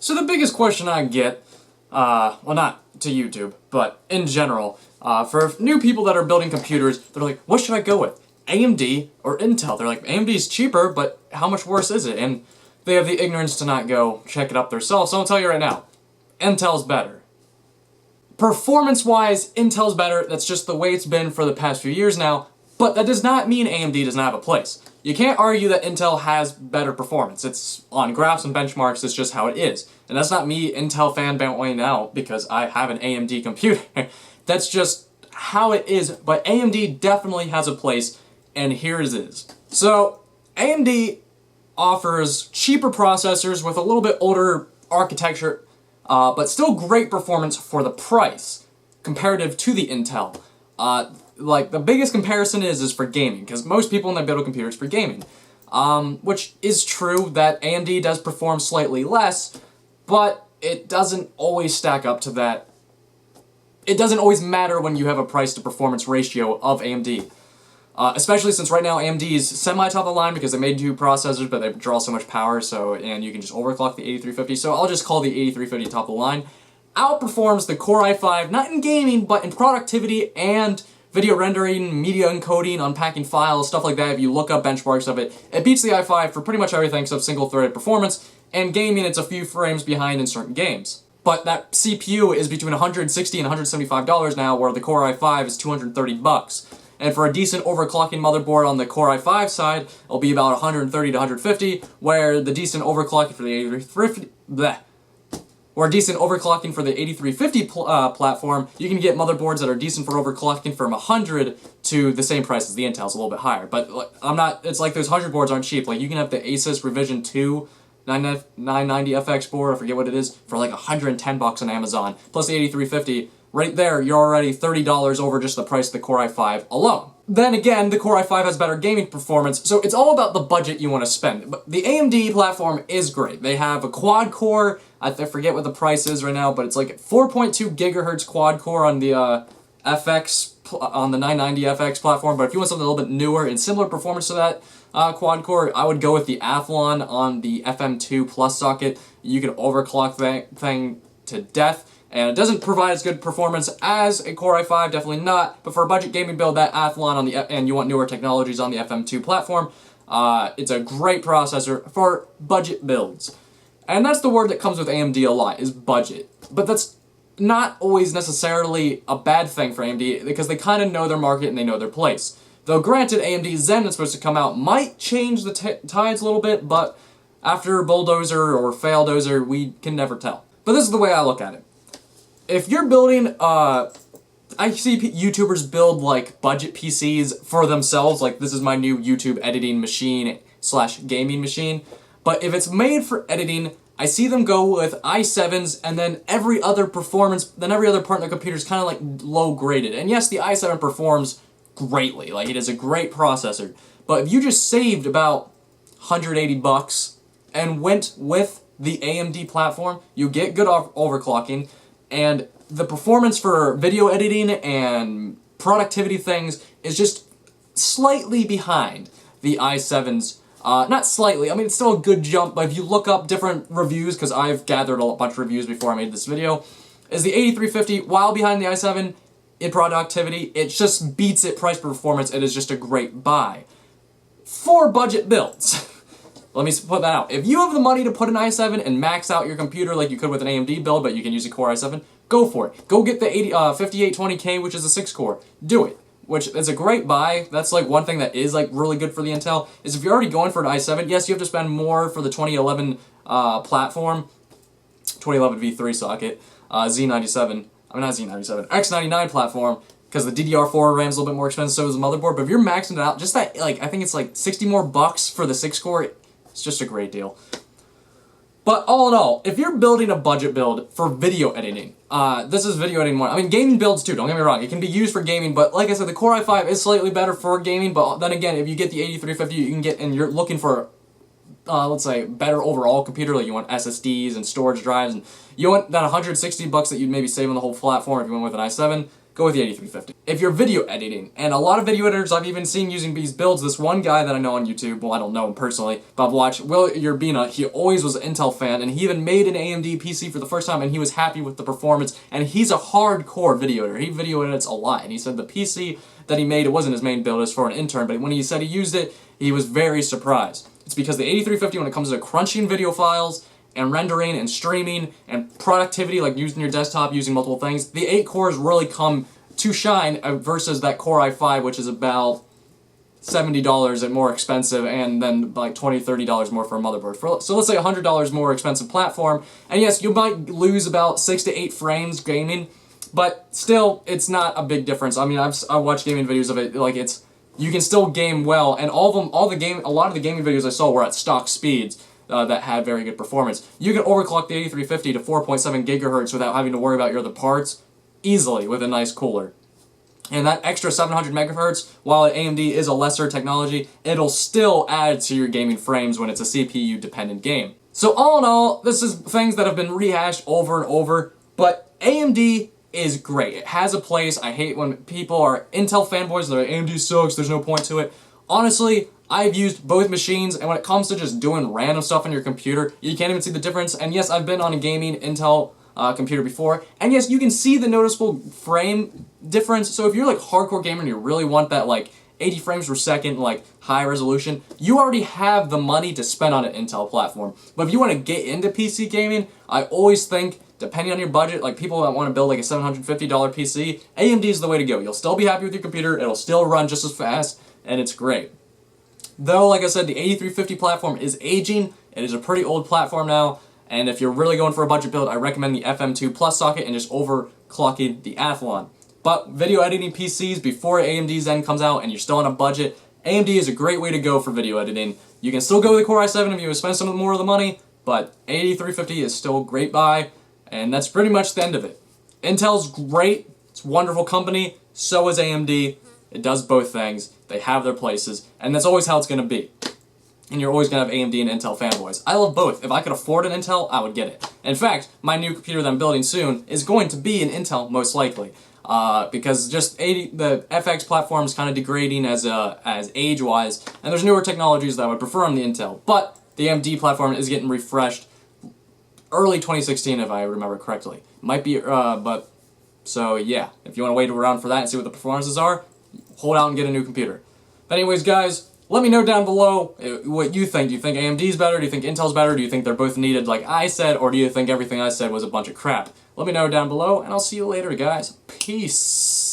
So the biggest question I get, well, not to YouTube, but in general, for new people that are building computers, they're like, what should I go with? AMD or Intel? They're like, AMD's cheaper, but how much worse is it? And they have the ignorance to not go check it up themselves, so I'll tell you right now, Intel's better. Performance-wise, Intel's better. That's just the way it's been for the past few years now, but that does not mean AMD does not have a place. You can't argue that Intel has better performance. It's on graphs and benchmarks, it's just how it is. And that's not me, Intel fan bantwing out because I have an AMD computer. That's just how it is, but AMD definitely has a place, and here it is. So, AMD offers cheaper processors with a little bit older architecture, but still great performance for the price, comparative to the Intel. Like, the biggest comparison is for gaming, because most people when they build computers for gaming. Which is true that AMD does perform slightly less, but it doesn't always stack up to that. It doesn't always matter when you have a price to performance ratio of AMD. Especially since right now AMD is semi-top of the line because they made new processors, but they draw so much power, and you can just overclock the 8350, so I'll just call the 8350 top of the line. Outperforms the Core i5, not in gaming, but in productivity and video rendering, media encoding, unpacking files, stuff like that. If you look up benchmarks of it, it beats the i5 for pretty much everything except single-threaded performance, and gaming, it's a few frames behind in certain games. But that CPU is between $160 and $175 now, where the Core i5 is $230. And for a decent overclocking motherboard on the Core i5 side, it'll be about $130 to $150, where the decent overclocking for the 8350, or decent overclocking for the 8350 platform, you can get motherboards that are decent for overclocking from $100 to the same price as the Intel's, a little bit higher. But it's like those 100 boards aren't cheap. Like, you can have the Asus Revision 2 990FX board, I forget what it is, for like $110 on Amazon, plus the 8350. Right there, you're already $30 over just the price of the Core i5 alone. Then again, the Core i5 has better gaming performance, so it's all about the budget you want to spend. But the AMD platform is great. They have a quad core, I forget what the price is right now, but it's like 4.2 gigahertz quad core on the on the 990FX platform. But if you want something a little bit newer and similar performance to that quad core, I would go with the Athlon on the FM2 Plus socket. You can overclock that thing to death. And it doesn't provide as good performance as a Core i5, definitely not. But for a budget gaming build, that Athlon on and you want newer technologies on the FM2 platform, it's a great processor for budget builds. And that's the word that comes with AMD a lot, is budget. But that's not always necessarily a bad thing for AMD, because they kind of know their market and they know their place. Though granted, AMD Zen that's supposed to come out might change the tides a little bit, but after Bulldozer or Faildozer, we can never tell. But this is the way I look at it. If you're building, I see YouTubers build, like, budget PCs for themselves, like, this is my new YouTube editing machine / gaming machine, but if it's made for editing, I see them go with i7s, and then every other part of the computer is kind of, like, low-graded. And yes, the i7 performs greatly, like, it is a great processor, but if you just saved about $180 and went with the AMD platform, you get good overclocking, and the performance for video editing and productivity things is just slightly behind the i7's. Not slightly, I mean, it's still a good jump, but if you look up different reviews, because I've gathered a bunch of reviews before I made this video, is the 8350, while behind the i7 in productivity, it just beats it price per performance. It is just a great buy. For budget builds. Let me put that out. If you have the money to put an i7 and max out your computer like you could with an AMD build, but you can use a Core i7, go for it. Go get the 5820K, which is a 6-core. Do it. Which is a great buy. That's like one thing that is like really good for the Intel, is if you're already going for an i7, yes, you have to spend more for the 2011 platform, 2011 V3 socket, X99 platform, because the DDR4 RAM is a little bit more expensive, so is the motherboard. But if you're maxing it out, just that, like, I think it's like 60 more bucks for the 6-core, it's just a great deal. But all in all, if you're building a budget build for video editing, this is video editing one. I mean, gaming builds too, don't get me wrong. It can be used for gaming, but like I said, the Core i5 is slightly better for gaming, but then again, if you get the 8350, you can get, and you're looking for, let's say, better overall computer, like you want SSDs and storage drives, and you want that $160 that you'd maybe save on the whole platform if you went with an i7, go with the 8350. If you're video editing, and a lot of video editors I've even seen using these builds, this one guy that I know on YouTube, well, I don't know him personally, but I've watched Will Urbina. He always was an Intel fan, and he even made an AMD PC for the first time, and he was happy with the performance, and he's a hardcore video editor. He video edits a lot, and he said the PC that he made, it wasn't his main build, it was for an intern, but when he said he used it, he was very surprised. It's because the 8350, when it comes to crunching video files, and rendering, and streaming, and productivity, like using your desktop, using multiple things, the 8 cores really come to shine versus that Core i5, which is about $70 and more expensive, and then like $20, $30 more for a motherboard. So let's say $100 more expensive platform, and yes, you might lose about 6 to 8 frames gaming, but still, it's not a big difference. I mean, I've watched gaming videos of it, like you can still game well, and a lot of the gaming videos I saw were at stock speeds. That had very good performance. You can overclock the 8350 to 4.7 gigahertz without having to worry about your other parts easily with a nice cooler. And that extra 700 megahertz, while AMD is a lesser technology, it'll still add to your gaming frames when it's a CPU-dependent game. So all in all, this is things that have been rehashed over and over, but AMD is great. It has a place. I hate when people are Intel fanboys, they're like, AMD sucks, there's no point to it. Honestly, I've used both machines, and when it comes to just doing random stuff on your computer, you can't even see the difference. And yes, I've been on a gaming Intel computer before, and yes, you can see the noticeable frame difference. So if you're like hardcore gamer and you really want that like 80 frames per second, like high resolution, you already have the money to spend on an Intel platform. But if you want to get into PC gaming, I always think, depending on your budget, like people that want to build like a $750 PC, AMD is the way to go. You'll still be happy with your computer, it'll still run just as fast, and it's great. Though, like I said, the 8350 platform is aging. It is a pretty old platform now, and if you're really going for a budget build, I recommend the FM2 Plus socket and just overclocking the Athlon. But video editing PCs before AMD Zen comes out and you're still on a budget, AMD is a great way to go for video editing. You can still go with the Core i7 if you spend some more of the money, but 8350 is still a great buy, and that's pretty much the end of it. Intel's great, it's a wonderful company, so is AMD. It does both things, they have their places, and that's always how it's going to be. And you're always going to have AMD and Intel fanboys. I love both. If I could afford an Intel, I would get it. In fact, my new computer that I'm building soon is going to be an Intel, most likely. Because just the FX platform is kind of degrading as age-wise, and there's newer technologies that I would prefer on the Intel. But the AMD platform is getting refreshed early 2016, if I remember correctly. Might be, so yeah, if you want to wait around for that and see what the performances are, hold out and get a new computer. But anyways, guys, let me know down below what you think. Do you think AMD's better? Do you think Intel's better? Do you think they're both needed like I said? Or do you think everything I said was a bunch of crap? Let me know down below, and I'll see you later, guys. Peace.